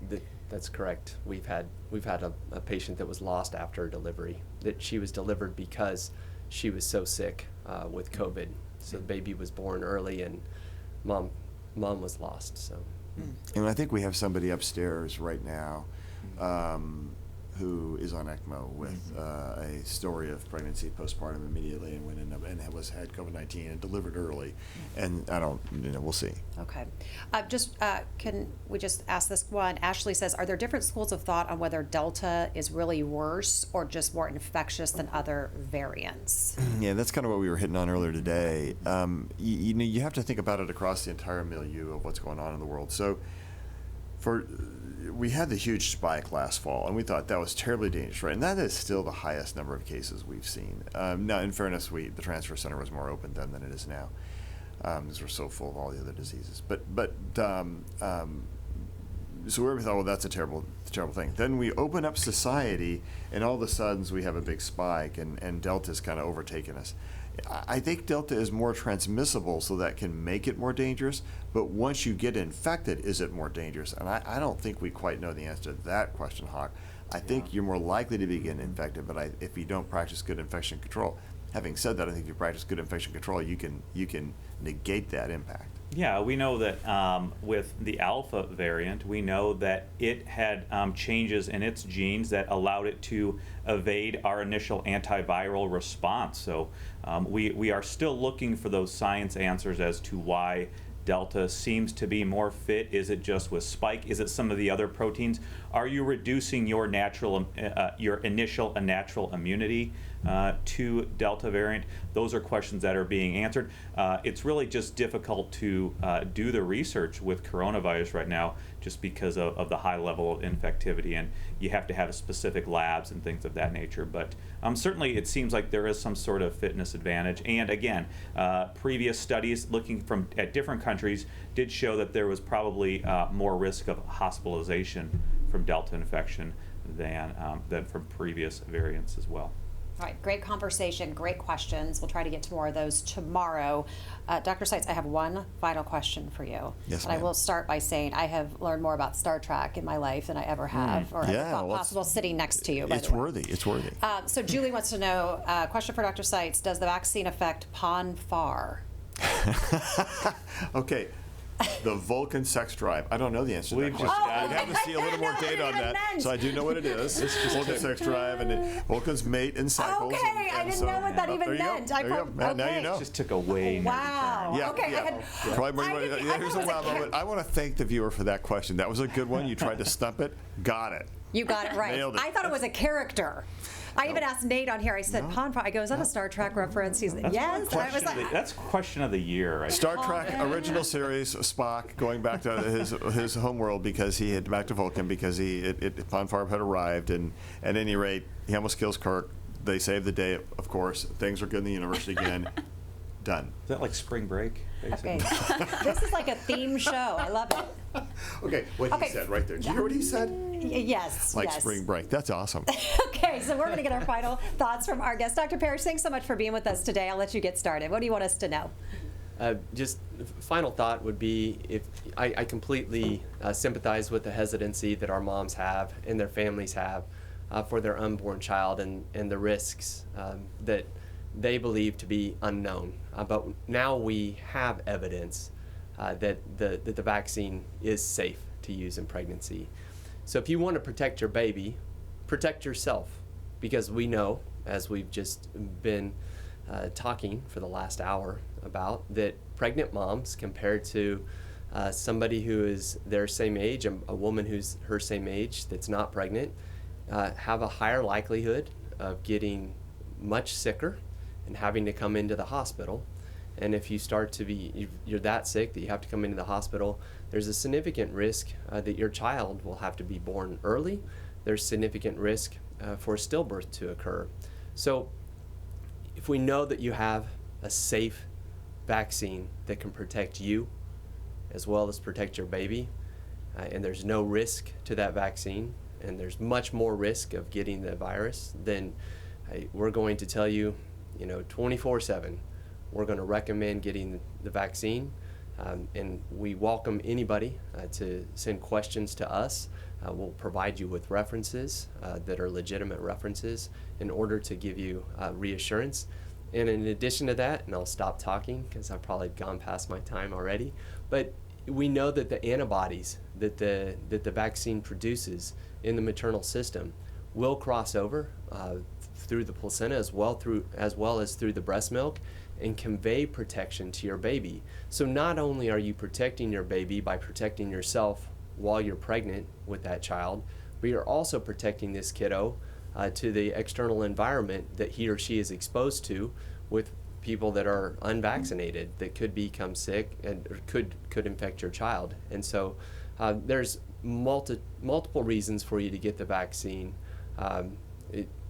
That's correct. We've had a patient that was lost after delivery. That she was delivered because she was so sick with COVID. So the baby was born early, and mom was lost. So. And I think we have somebody upstairs right now who is on ECMO with a story of pregnancy postpartum immediately and went in and had COVID-19 and delivered early. And we'll see. Okay. Can we just ask this one? Ashley says, are there different schools of thought on whether Delta is really worse or just more infectious than other variants? Yeah, that's kind of what we were hitting on earlier today. You have to think about it across the entire milieu of what's going on in the world. So we had the huge spike last fall, and we thought that was terribly dangerous, right? And that is still the highest number of cases we've seen. Now, in fairness, the transfer center was more open then than it is now, because we're so full of all the other diseases. So we thought, well, that's a terrible thing. Then we open up society, and all of a sudden we have a big spike, and Delta's kind of overtaken us. I think Delta is more transmissible, so that can make it more dangerous. But once you get infected, is it more dangerous? And I don't think we quite know the answer to that question, Hawk. I think you're more likely to be getting infected, but if you don't practice good infection control. Having said that, I think if you practice good infection control, you can negate that impact. Yeah, we know that with the Alpha variant, we know that it had changes in its genes that allowed it to evade our initial antiviral response. So we are still looking for those science answers as to why Delta seems to be more fit. Is it just with spike? Is it some of the other proteins? Are you reducing your initial natural immunity to Delta variant? Those are questions that are being answered. It's really just difficult to do the research with coronavirus right now, just because of the high level of infectivity, and you have to have specific labs and things of that nature. But certainly it seems like there is some sort of fitness advantage. And again, previous studies looking at different countries did show that there was probably more risk of hospitalization from Delta infection than from previous variants as well. All right, great conversation, great questions. We'll try to get to more of those tomorrow. Dr. Seitz, I have one final question for you. Yes, and I ma'am. will start by saying I have learned more about Star Trek in my life than I ever have, or ever Yeah, thought well, possible sitting next to you, by It's the way. worthy. It's worthy. So Julie wants to know, question for Dr. Seitz, does the vaccine affect PON-FAR? Okay, the Vulcan sex drive. I don't know the answer to that We've question. just I'd have to see a little more data on that. So I do know what it is. It's just Vulcan sex drive, and Vulcans mate in cycles. Okay, and I didn't so- know what that even There you go. meant. There you go. Now you know. Just took a way nerdy Wow. turn. Yeah, Okay, yeah. I had, Probably, I didn't- I here's thought a it was wow moment. I want to thank the viewer for that question. That was a good one. You tried to stump it. Got it. You got it right. Nailed it. I thought it was a character. I even asked Nate on here. I said, "PON-FAR." I go, "Is that a Star Trek reference?" He's like, "Yes." And I was like, That's question of the year. I Star Trek original series, Spock going back to his homeworld because he had back to Vulcan because PON-FAR had arrived, and at any rate he almost kills Kirk. They save the day, of course. Things are good in the universe again. Done. Is that like spring break? Okay, Basically? this is like a theme show. I love it. Okay, what Okay. he said right there. Did you hear what he said? Yes. Like yes. spring break. That's awesome. Okay, so we're going to get our final thoughts from our guest. Dr. Parrish, thanks so much for being with us today. I'll let you get started. What do you want us to know? Just final thought would be if I completely sympathize with the hesitancy that our moms have and their families have for their unborn child and the risks that they believe to be unknown. But now we have evidence that the vaccine is safe to use in pregnancy. So if you want to protect your baby, protect yourself, because we know, as we've just been talking for the last hour about, that pregnant moms compared to somebody who is their same age, a woman who's her same age that's not pregnant, have a higher likelihood of getting much sicker and having to come into the hospital. And if you start to be, you're that sick that you have to come into the hospital, there's a significant risk that your child will have to be born early. There's significant risk for stillbirth to occur. So if we know that you have a safe vaccine that can protect you as well as protect your baby, and there's no risk to that vaccine, and there's much more risk of getting the virus, then we're going to tell you, 24/7, we're going to recommend getting the vaccine, and we welcome anybody to send questions to us. We'll provide you with references that are legitimate references in order to give you reassurance. And in addition to that, and I'll stop talking because I've probably gone past my time already, but we know that the antibodies that the vaccine produces in the maternal system will cross over through the placenta as well as through the breast milk and convey protection to your baby. So not only are you protecting your baby by protecting yourself while you're pregnant with that child, but you're also protecting this kiddo to the external environment that he or she is exposed to with people that are unvaccinated that could become sick and could infect your child. And so there's multiple reasons for you to get the vaccine.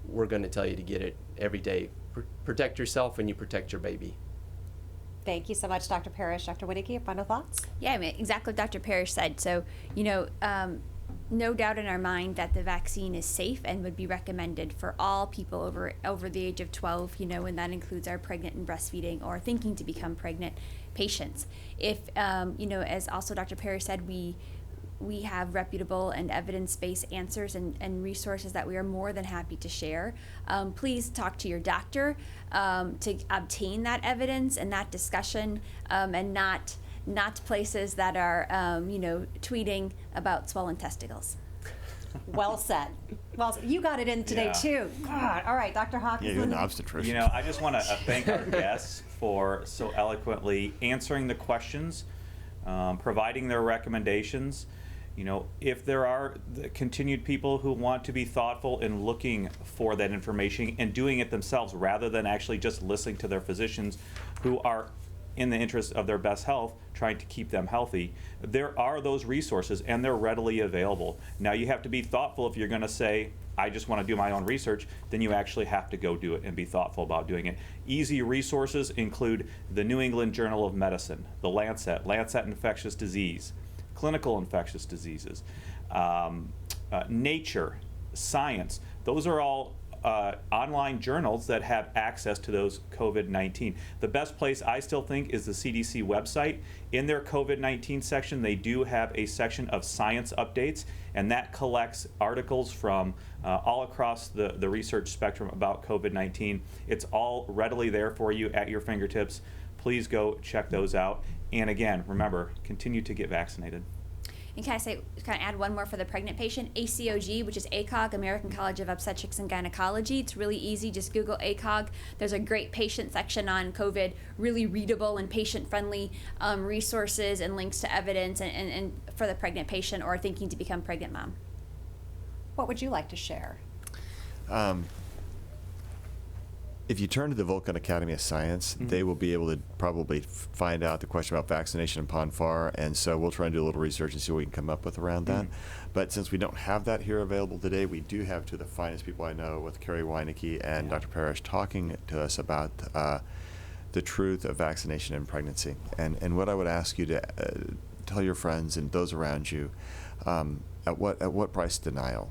We're going to tell you to get it every day. Protect yourself and you protect your baby. Thank you so much, Dr. Parrish. Dr. Wienke, your final thoughts? Yeah, I mean, exactly what Dr. Parrish said. So, no doubt in our mind that the vaccine is safe and would be recommended for all people over the age of 12, and that includes our pregnant and breastfeeding or thinking to become pregnant patients. If, as also Dr. Parrish said, we have reputable and evidence-based answers and resources that we are more than happy to share. Please talk to your doctor to obtain that evidence and that discussion, and not places that are, tweeting about swollen testicles. Well said. Well, you got it in today, Yeah. too. God. All right, Dr. Hawkins. Yeah, you're an obstetrician. I just want to thank our guests for so eloquently answering the questions, providing their recommendations. If there are the continued people who want to be thoughtful in looking for that information and doing it themselves rather than actually just listening to their physicians who are in the interest of their best health, trying to keep them healthy, there are those resources and they're readily available. Now you have to be thoughtful. If you're going to say, I just want to do my own research, then you actually have to go do it and be thoughtful about doing it. Easy resources include the New England Journal of Medicine, the Lancet Infectious Disease, Clinical Infectious Diseases, Nature, Science. Those are all online journals that have access to those COVID-19. The best place I still think is the CDC website. In their COVID-19 section, they do have a section of science updates, and that collects articles from all across the research spectrum about COVID-19. It's all readily there for you at your fingertips. Please go check those out. And again, remember, continue to get vaccinated. And can I add one more for the pregnant patient? ACOG, which is ACOG, American College of Obstetrics and Gynecology. It's really easy. Just Google ACOG. There's a great patient section on COVID, really readable and patient-friendly resources and links to evidence and for the pregnant patient or thinking to become pregnant mom. What would you like to share? If you turn to the Vulcan Academy of Science, they will be able to probably find out the question about vaccination upon FAR, and so we'll try and do a little research and see what we can come up with around that. But since we don't have that here available today, we do have two of the finest people I know with Carrie Wienke and Dr. Parrish talking to us about the truth of vaccination and pregnancy. And what I would ask you to tell your friends and those around you, at what price denial?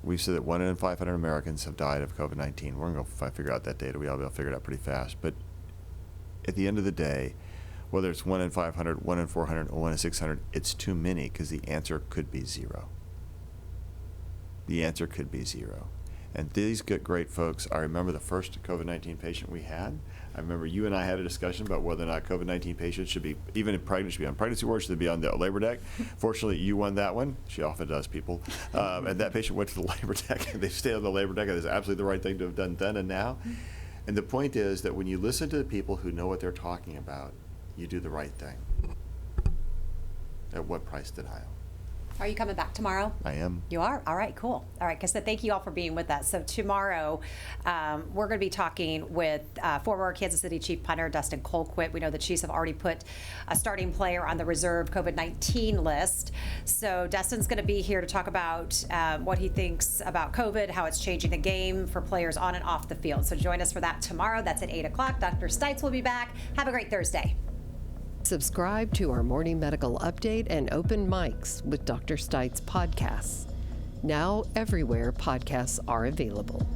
We've said that 1 in 500 Americans have died of COVID-19. We're going to go figure out that data. We ought to be able to figure it out pretty fast. But at the end of the day, whether it's 1 in 500, 1 in 400, or 1 in 600, it's too many because the answer could be 0. The answer could be 0. And these great folks, I remember the first COVID-19 patient we had. I remember you and I had a discussion about whether or not COVID-19 patients should be, even if pregnant, should be on pregnancy ward, should they be on the labor deck. Fortunately, you won that one. She often does, people. And that patient went to the labor deck, and they stayed on the labor deck, and it's absolutely the right thing to have done then and now. And the point is that when you listen to the people who know what they're talking about, you do the right thing. At what price denial? Are you coming back tomorrow? I am. You are? All right, cool. All right, so thank you all for being with us. So tomorrow, we're going to be talking with former Kansas City Chief punter Dustin Colquitt. We know the Chiefs have already put a starting player on the reserve COVID-19 list. So Dustin's going to be here to talk about what he thinks about COVID, how it's changing the game for players on and off the field. So join us for that tomorrow. That's at 8 o'clock. Dr. Stites will be back. Have a great Thursday. Subscribe to our morning medical update and open mics with Dr. Stites podcasts. Now everywhere podcasts are available.